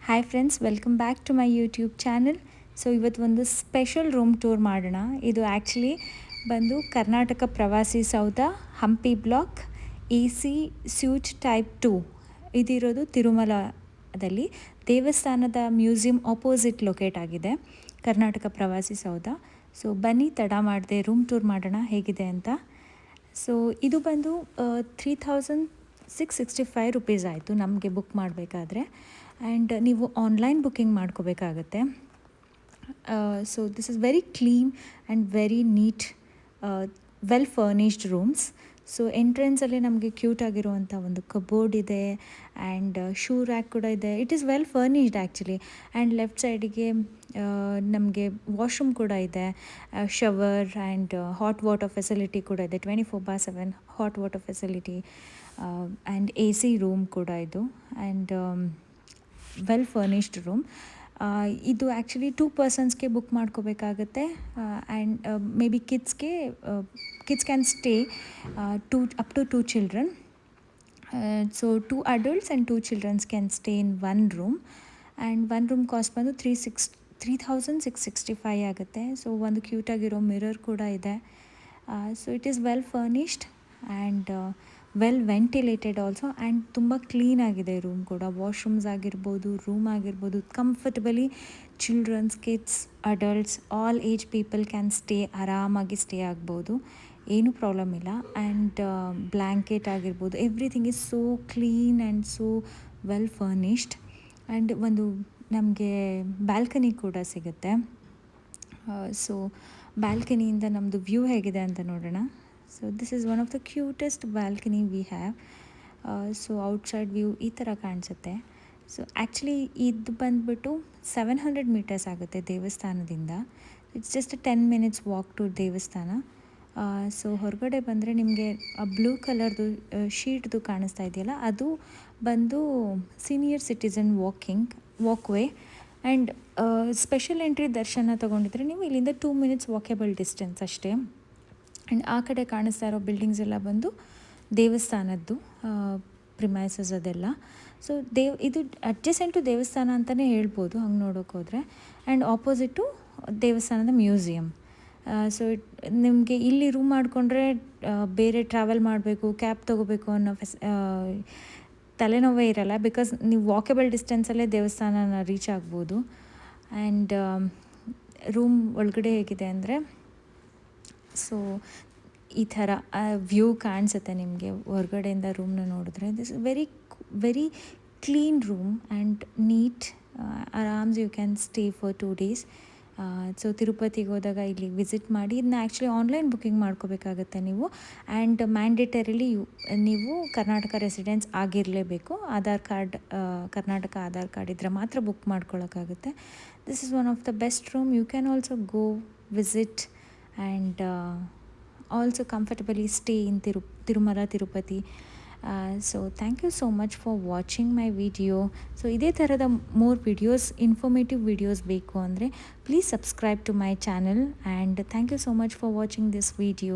Hi friends, welcome back to my YouTube channel. So ಇವತ್ತು ಒಂದು special room tour ಮಾಡೋಣ. ಇದು ಆ್ಯಕ್ಚುಲಿ ಬಂದು Karnataka Pravasi Soudha, Hampi block, AC suite type 2. ಇದಿರೋದು ತಿರುಮಲದಲ್ಲಿ ದೇವಸ್ಥಾನದ ಮ್ಯೂಸಿಯಂ ಆಪೋಸಿಟ್ ಲೊಕೇಟ್ ಆಗಿದೆ ಕರ್ನಾಟಕ ಪ್ರವಾಸಿ ಸೌಧ. ಸೊ ಬನ್ನಿ, ತಡ ಮಾಡದೆ ರೂಮ್ ಟೂರ್ ಮಾಡೋಣ ಹೇಗಿದೆ ಅಂತ. ಸೊ ಇದು ಬಂದು 3665 ರುಪೀಸ್ ಆಯಿತು ನಮಗೆ ಬುಕ್ ಮಾಡಬೇಕಾದ್ರೆ. ಆ್ಯಂಡ್ ನೀವು ಆನ್ಲೈನ್ ಬುಕ್ಕಿಂಗ್ ಮಾಡ್ಕೋಬೇಕಾಗತ್ತೆ. So this is very clean and very neat, well furnished rooms. So ಎಂಟ್ರೆನ್ಸಲ್ಲಿ ನಮಗೆ ಕ್ಯೂಟ್ ಆಗಿರುವಂಥ ಒಂದು ಕಬೋರ್ಡ್ ಇದೆ ಆ್ಯಂಡ್ ಶೂ ರ್ಯಾಕ್ ಕೂಡ ಇದೆ. It is well furnished actually. And left ಸೈಡಿಗೆ ನಮಗೆ ವಾಶ್ರೂಮ್ ಕೂಡ ಇದೆ, shower and hot water facility ಕೂಡ ಇದೆ, 24/7 hot water facility. And AC room ಕೂಡ ಇದು. And well furnished room. ಇದು ಆ್ಯಕ್ಚುಲಿ 2 ಪರ್ಸನ್ಸ್ಗೆ ಬುಕ್ ಮಾಡ್ಕೋಬೇಕಾಗತ್ತೆ. And maybe kids can stay up to 2 children. So 2 adults and 2 children can stay in 1 room. And 1 room cost ಬಂದು 3665 ಆಗುತ್ತೆ. So ಒಂದು ಕ್ಯೂಟಾಗಿರೋ mirror ಕೂಡ ಇದೆ. So it is well furnished and well ventilated also. And ತುಂಬ ಕ್ಲೀನಾಗಿದೆ room ಕೂಡ. Washrooms ಆಗಿರ್ಬೋದು, ರೂಮ್ ಆಗಿರ್ಬೋದು, comfortably childrens, kids, adults, all age people can stay, ಆರಾಮಾಗಿ ಸ್ಟೇ ಆಗ್ಬೋದು, ಏನೂ ಪ್ರಾಬ್ಲಮ್ ಇಲ್ಲ. ಆ್ಯಂಡ್ ಬ್ಲ್ಯಾಂಕೆಟ್ ಆಗಿರ್ಬೋದು, everything is so clean and so well furnished. And ಒಂದು ನಮಗೆ ಬ್ಯಾಲ್ಕನಿ ಕೂಡ ಸಿಗುತ್ತೆ. ಸೊ ಬ್ಯಾಲ್ಕನಿಯಿಂದ ನಮ್ಮದು ವ್ಯೂ ಹೇಗಿದೆ ಅಂತ ನೋಡೋಣ. So this is one of the cutest balcony we have. So outside view ಈ ಥರ ಕಾಣಿಸುತ್ತೆ. ಸೊ ಆ್ಯಕ್ಚುಲಿ ಇದು ಬಂದುಬಿಟ್ಟು 700 ಮೀಟರ್ಸ್ ಆಗುತ್ತೆ ದೇವಸ್ಥಾನದಿಂದ. It's just 10 minutes walk to ದೇವಸ್ಥಾನ. ಸೊ ಹೊರಗಡೆ ಬಂದರೆ ನಿಮಗೆ ಬ್ಲೂ ಕಲರ್ದು ಶೀಟ್ದು ಕಾಣಿಸ್ತಾ ಇದೆಯಲ್ಲ, ಅದು ಬಂದು senior citizen walkway. And special entry ದರ್ಶನ ತೊಗೊಂಡಿದ್ರೆ ನೀವು ಇಲ್ಲಿಂದ 2 minutes ವಾಕೇಬಲ್ ಡಿಸ್ಟೆನ್ಸ್ ಅಷ್ಟೇ. ಆ್ಯಂಡ್ ಆ ಕಡೆ ಕಾಣಿಸ್ತಾ ಇರೋ ಬಿಲ್ಡಿಂಗ್ಸ್ ಎಲ್ಲ ಬಂದು ದೇವಸ್ಥಾನದ್ದು ಪ್ರಿಮೈಸಸ್ ಅದೆಲ್ಲ. ಸೊ ಇದು ಅಡ್ಜಸೆಂಟ್ ಟು ದೇವಸ್ಥಾನ ಅಂತಲೇ ಹೇಳ್ಬೋದು ಹಂಗೆ ನೋಡೋಕೆ ಹೋದರೆ. ಆ್ಯಂಡ್ ಆಪೋಸಿಟು ದೇವಸ್ಥಾನದ ಮ್ಯೂಸಿಯಮ್. ಸೊ ನಿಮಗೆ ಇಲ್ಲಿ ರೂಮ್ ಮಾಡಿಕೊಂಡ್ರೆ ಬೇರೆ ಟ್ರಾವೆಲ್ ಮಾಡಬೇಕು, ಕ್ಯಾಬ್ ತೊಗೋಬೇಕು ಅನ್ನೋ ತಲೆನೋವೇ ಇರಲ್ಲ. ಬಿಕಾಸ್ ನೀವು ವಾಕೇಬಲ್ ಡಿಸ್ಟೆನ್ಸಲ್ಲೇ ದೇವಸ್ಥಾನನ ರೀಚ್ ಆಗ್ಬೋದು. ಆ್ಯಂಡ್ ರೂಮ್ ಒಳಗಡೆ ಹೇಗಿದೆ ಅಂದರೆ, ಸೊ ಈ ಥರ ವ್ಯೂ ಕಾಣಿಸುತ್ತೆ ನಿಮಗೆ ಹೊರಗಡೆಯಿಂದ ರೂಮ್ನ ನೋಡಿದ್ರೆ. This very clean room and neat. ಆರಾಮ್ಸ್ you can stay for 2 days. So ತಿರುಪತಿಗೆ ಹೋದಾಗ ಇಲ್ಲಿ ವಿಸಿಟ್ ಮಾಡಿ. ಇದನ್ನ ಆ್ಯಕ್ಚುಲಿ ಆನ್ಲೈನ್ ಬುಕ್ಕಿಂಗ್ ಮಾಡ್ಕೋಬೇಕಾಗತ್ತೆ ನೀವು. ಆ್ಯಂಡ್ ಮ್ಯಾಂಡೇಟರಿಲಿ ನೀವು ಕರ್ನಾಟಕ ರೆಸಿಡೆನ್ಸ್ ಆಗಿರಲೇಬೇಕು. ಕರ್ನಾಟಕ ಆಧಾರ್ ಕಾರ್ಡ್ ಇದ್ದರೆ ಮಾತ್ರ ಬುಕ್ ಮಾಡ್ಕೊಳ್ಳೋಕ್ಕಾಗುತ್ತೆ. This is one of the best room. You can also go visit and also comfortably stay in Tirumala Tirupati. So thank you so much for watching my video. So ಇದೇ ಥರದ more videos, informative videos ಬೇಕು ಅಂದರೆ please subscribe to my channel, and thank you so much for watching this video.